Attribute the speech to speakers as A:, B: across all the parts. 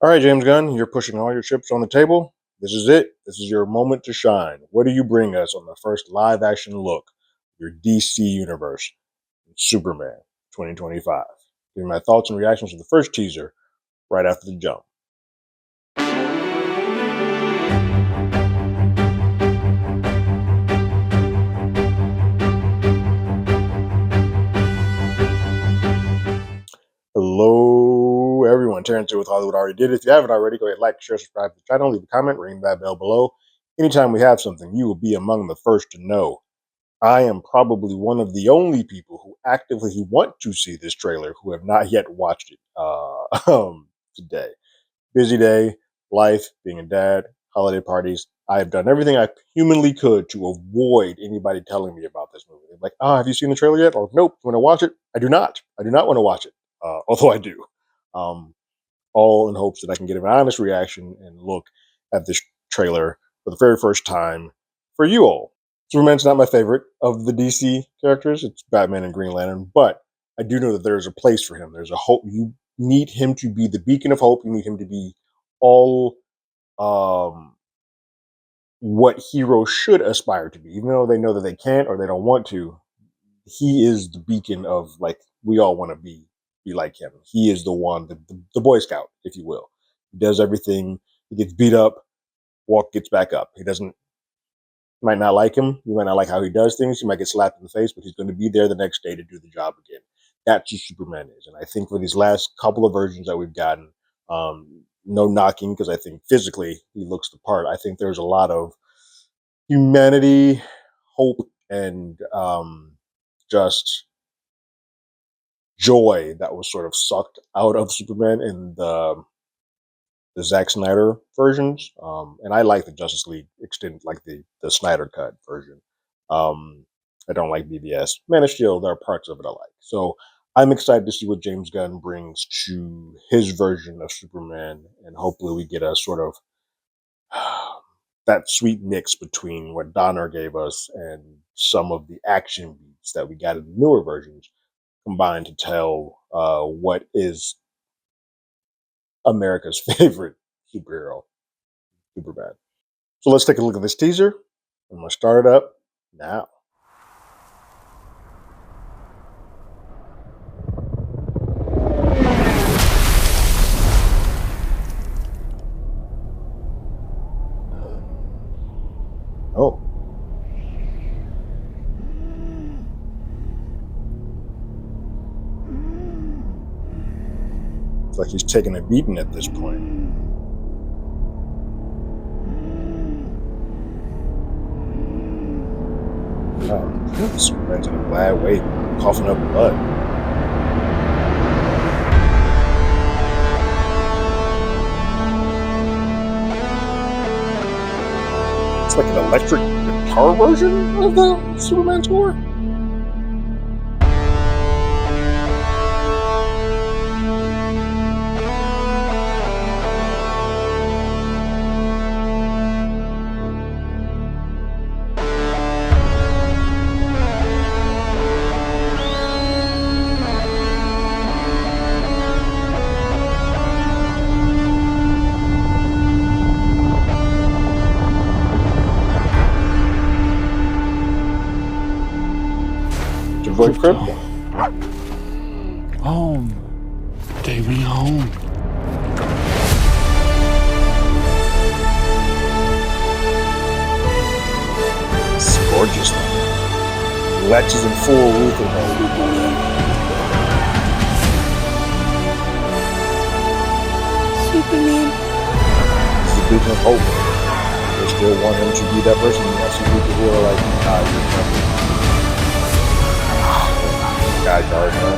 A: All right, James Gunn, you're pushing all your chips on the table. This is it. This is your moment to shine. What do you bring us on the first live action look? Your DC universe, Superman 2025. Give me my thoughts and reactions to the first teaser right after the jump. Hello, everyone. Terrence here with Hollywood Already Did. If you haven't already, go ahead, like, share, subscribe to the channel, leave a comment, ring that bell below. Anytime we have something, you will be among the first to know. I am probably one of the only people who actively want to see this trailer who have not yet watched it today. Busy day, life, being a dad, holiday parties. I have done everything I humanly could to avoid anybody telling me about this movie. They're like, have you seen the trailer yet? Or, nope, want to watch it? I do not. I do not want to watch it, although I do. Um, all in hopes that I can get an honest reaction and look at this trailer for the very first time for you all. Superman's not my favorite of the DC characters. It's Batman and Green Lantern, but I do know that there's a place for him. There's a hope. You need him to be the beacon of hope. You need him to be all what heroes should aspire to be, even though they know that they can't or they don't want to. He is the beacon of, like, we all want to be like him. He is the one, the Boy Scout, if you will. He does everything. He gets beat up, gets back up. He doesn't. You might not like him. You might not like how he does things. You might get slapped in the face, but he's going to be there the next day to do the job again. That's who Superman is. And I think for these last couple of versions that we've gotten, no knocking, because I think physically he looks the part. I think there's a lot of humanity, hope, and just joy that was sort of sucked out of Superman in the Zack Snyder versions. And I like the Justice League extended, like the Snyder cut version. I don't like BVS. Man of Steel, there are parts of it I like. So I'm excited to see what James Gunn brings to his version of Superman, and hopefully we get a sort of that sweet mix between what Donner gave us and some of the action beats that we got in the newer versions combined to tell what is America's favorite superhero, Superman. So let's take a look at this teaser. I'm going to start it up now. Oh. It's like he's taking a beating at this point. Oh, Superman's in a bad way, coughing up blood. It's like an electric guitar version of the Superman score. Crypto.
B: Home. Take me home.
A: It's gorgeous. Lex is in full Luther mode.
C: Superman.
A: He's the beacon of hope. They still want him to be that person. You have some people who are like, you're coming. Guy Gardner.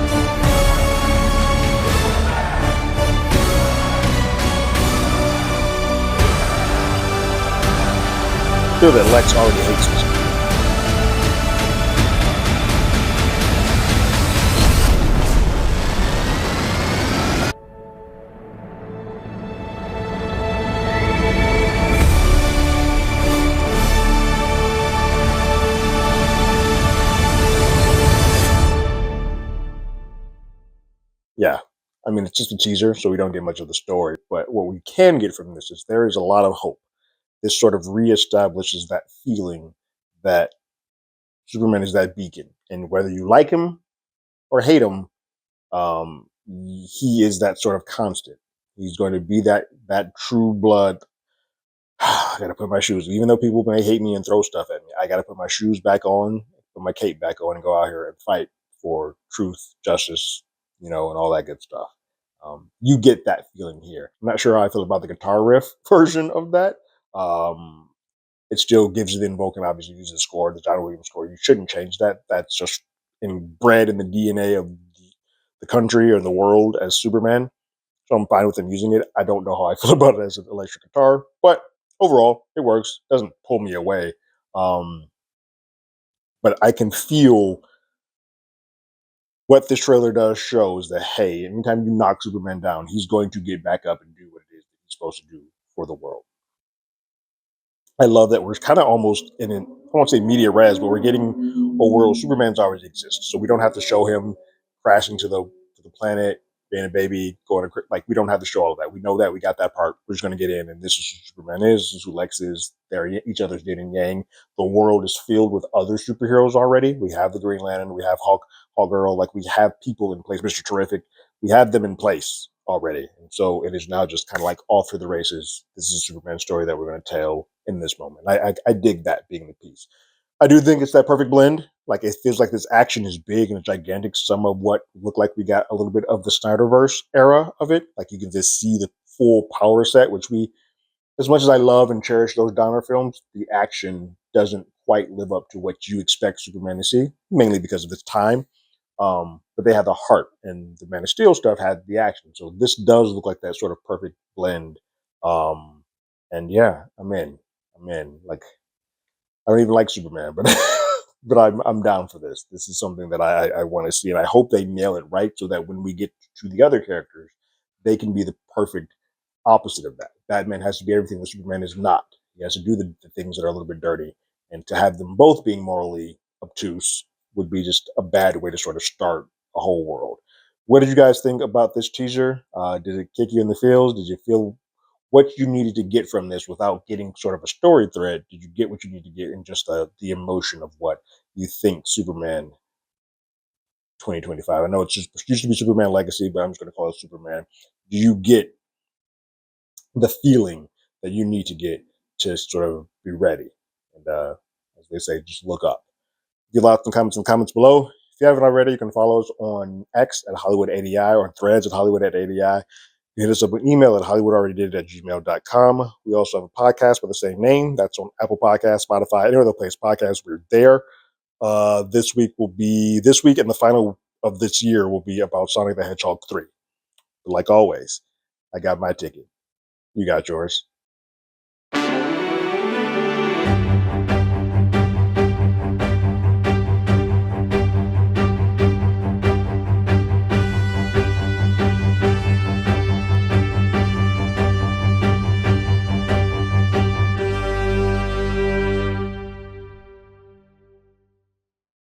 A: I feel that Lex already hates this. Yeah, I mean, it's just a teaser, so we don't get much of the story. But what we can get from this is there is a lot of hope. This sort of reestablishes that feeling that Superman is that beacon, and whether you like him or hate him, he is that sort of constant. He's going to be that true blood. I gotta put my shoes. Even though people may hate me and throw stuff at me, I gotta put my shoes back on, put my cape back on, and go out here and fight for truth, justice, and all that good stuff. You get that feeling here. I'm not sure how I feel about the guitar riff version of that. Um, it still gives it Invoke and obviously uses the score, the John Williams score. You shouldn't change that. That's just bred in the DNA of the country or the world as Superman. So I'm fine with them using it. I don't know how I feel about it as an electric guitar, but overall, it works. Doesn't pull me away. Um, but I can feel what this trailer does show is that, hey, anytime you knock Superman down, he's going to get back up and do what it is that he's supposed to do for the world. I love that we're kind of almost in an, I won't say media res, but we're getting a world Superman's already exists. So we don't have to show him crashing to the planet, being a baby, going to like we don't have to show all of that. We know that we got that part. We're just gonna get in, and this is who Superman is. This is who Lex is. They're each other's yin and yang. The world is filled with other superheroes already. We have the Green Lantern. We have Hawk Girl. Like we have people in place. Mister Terrific. We have them in place already. And so it is now just kind of like off to the races. This is a Superman story that we're going to tell in this moment. I dig that being the piece. I do think it's that perfect blend. Like it feels like this action is big and gigantic. Some of what looked like we got a little bit of the Snyderverse era of it. Like you can just see the full power set, which we, as much as I love and cherish those Donner films, the action doesn't quite live up to what you expect Superman to see, mainly because of its time. But they had the heart, and the Man of Steel stuff had the action. So this does look like that sort of perfect blend. Um, and yeah, I'm in. I'm in. Like I don't even like Superman, but but I'm down for this. This is something that I want to see, and I hope they nail it right so that when we get to the other characters, they can be the perfect opposite of that. Batman has to be everything that Superman is not. He has to do the things that are a little bit dirty, and to have them both being morally obtuse would be just a bad way to sort of start a whole world. What did you guys think about this teaser? Did it kick you in the feels? Did you feel what you needed to get from this without getting sort of a story thread? Did you get what you need to get in just the emotion of what you think Superman 2025? I know it's just it used to be Superman Legacy, but I'm just going to call it Superman. Do you get the feeling that you need to get to sort of be ready? And as they say, just look up. Give out some comments in the comments below. If you haven't already, you can follow us on X at Hollywood80i or on Threads at Hollywood@80i. You hit us up an email at HollywoodAlreadyDid@gmail.com. We also have a podcast by the same name. That's on Apple Podcasts, Spotify, any other place podcasts. We're there. This week and the final of this year will be about Sonic the Hedgehog 3. But like always, I got my ticket. You got yours.